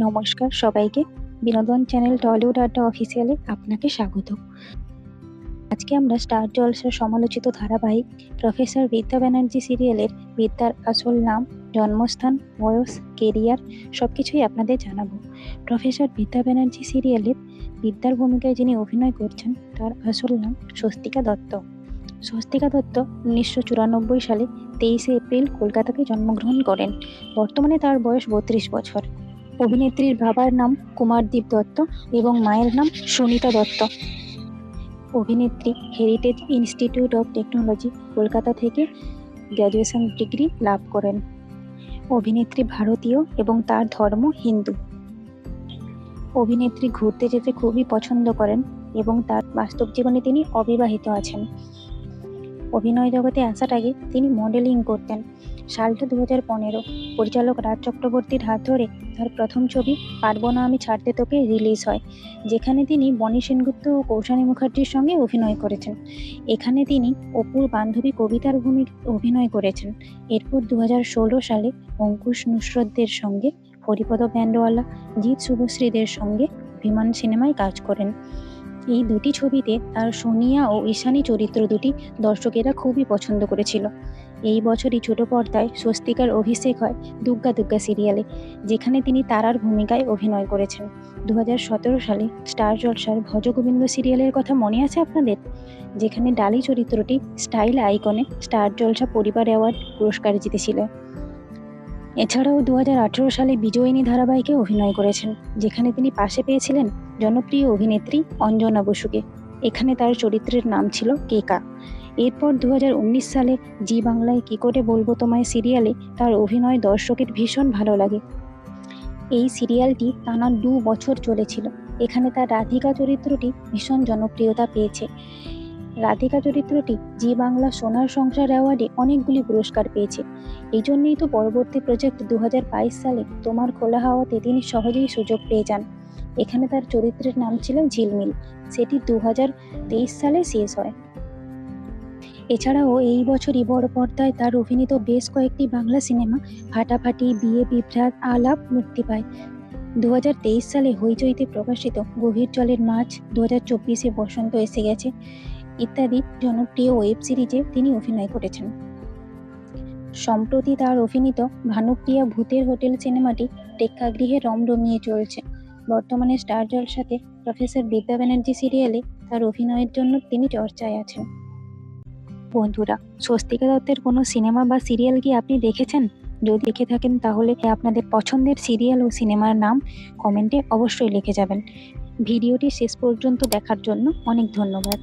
নমস্কার সবাইকে। বিনোদন চ্যানেল টলিউড আড্ডা অফিসিয়ালে আপনাকে স্বাগত। আজকে আমরা স্টার জলসার সমালোচিত ধারাবাহিক প্রফেসর বিদ্যা ব্যানার্জি সিরিয়ালের বিদ্যার আসল নাম, জন্মস্থান, বয়স, কেরিয়ার সবকিছুই আপনাদের জানাবো। প্রফেসর বিদ্যা ব্যানার্জি সিরিয়ালের বিদ্যার ভূমিকায় যিনি অভিনয় করছেন তার আসল নাম স্বস্তিকা দত্ত। স্বস্তিকা দত্ত 1994 সালে 23শে এপ্রিল কলকাতাতে জন্মগ্রহণ করেন। বর্তমানে তার বয়স 32 বছর। অভিনেত্রীর বাবার নাম কুমারদীপ দত্ত এবং মায়ের নাম সুনিতা দত্ত। অভিনেত্রী heritage institute of technology, Kolkata থেকে গ্র্যাজুয়েশন ডিগ্রি লাভ করেন। অভিনেত্রী ভারতীয় এবং তার ধর্ম হিন্দু। অভিনেত্রী ঘুরতে যেতে খুবই পছন্দ করেন এবং তার বাস্তব জীবনে তিনি অবিবাহিত আছেন। অভিনয় জগতে আসার আগে তিনি মডেলিং করতেন। সালটা 2015। পরিচালক রাজ চক্রবর্তীর হাত ধরে তার প্রথম ছবি পারবো না আমি ছাড়তে তোকে রিলিজ হয়, যেখানে তিনি বনি সেনগুপ্ত ও কৌশানী মুখার্জির সঙ্গে অভিনয় করেছেন। এখানে তিনি অপুর বান্ধবী কবিতার ভূমিকা অভিনয় করেছেন। এরপর 2016 সালে অঙ্কুশ নুসরতদের সঙ্গে, হরিপদ ব্যান্ডওয়ালা, জিৎ শুভশ্রীদের সঙ্গে বিমান সিনেমায় কাজ করেন। এই দুটি ছবিতে তার সোনিয়া ও ঈশানী চরিত্র দুটি দর্শকেরা খুবই পছন্দ করেছিল। এই বছরই ছোট পর্দায় স্বস্তিকার অভিষেক হয় দুগ্গা দুগ্গা সিরিয়ালে, যেখানে তিনি তারার ভূমিকায় অভিনয় করেছেন। 2017 সালে স্টার জলসার ভজগোবিন্দ সিরিয়ালের কথা মনে আছে আপনাদের, যেখানে ডালি চরিত্রটি স্টাইল আইকনে স্টার জলসা পরিবার অ্যাওয়ার্ড পুরস্কার জিতেছিল। এছাড়াও 2018 সালে বিজয়িনী ধারাবাহিকে অভিনয় করেছেন, যেখানে তিনি পাশে পেয়েছিলেন জনপ্রিয় অভিনেত্রী অঞ্জনা বসুকে। এখানে তার চরিত্রের নাম ছিল কেকা। এরপর 2019 সালে জি বাংলায় কি করে বলবো তোমায় সিরিয়ালে তার অভিনয় দর্শকের ভীষণ ভালো লাগে। এই সিরিয়ালটি টানা 2 বছর চলেছিল। এখানে তার রাধিকা চরিত্রটি ভীষণ জনপ্রিয়তা পেয়েছে। রাধিকা চরিত্রটি জি বাংলা সোনার সংসার অ্যাওয়ার্ডে অনেকগুলি পুরস্কার পেয়েছে। এই জন্যই তো পরবর্তী প্রজেক্ট 2022 সালে তোমার খোলা হাওয়াতে তিনি সহজেই সুযোগ পেয়ে যান। এখানে তার চরিত্রের নাম ছিল ঝিলমিল। সেটি 2023 সালে শেষ হয়। এছাড়াও এই বছরই বড় পর্দায় তার অভিনীত বেশ কয়েকটি বাংলা সিনেমা ফাটাফাটি, বিয়ে বিভ্রাট, আলাপ মুক্তি পায়। 2023 সালে হইচইতে প্রকাশিত গভীর জলের মাছ, 2024-এ বসন্ত এসে গেছে ইত্যাদি জনপ্রিয় ওয়েব সিরিজে তিনি অভিনয় করেছেন। সম্প্রতি তার অভিনীত ভানুপ্রিয়া ভূতের হোটেল সিনেমাটি প্রেক্ষাগৃহে রমরমিয়ে চলছে। বর্তমানে স্টার জলসাতে প্রফেসর বিদ্যা ব্যানার্জি সিরিয়ালে তার অভিনয়ের জন্য তিনি চর্চায় আছেন। বন্ধুরা, স্বস্তিকা দত্তের কোনো সিনেমা বা সিরিয়াল কি আপনি দেখেছেন? যদি দেখে থাকেন তাহলে আপনাদের পছন্দের সিরিয়াল ও সিনেমার নাম কমেন্টে অবশ্যই লিখে যাবেন। ভিডিওটি শেষ পর্যন্ত দেখার জন্য অনেক ধন্যবাদ।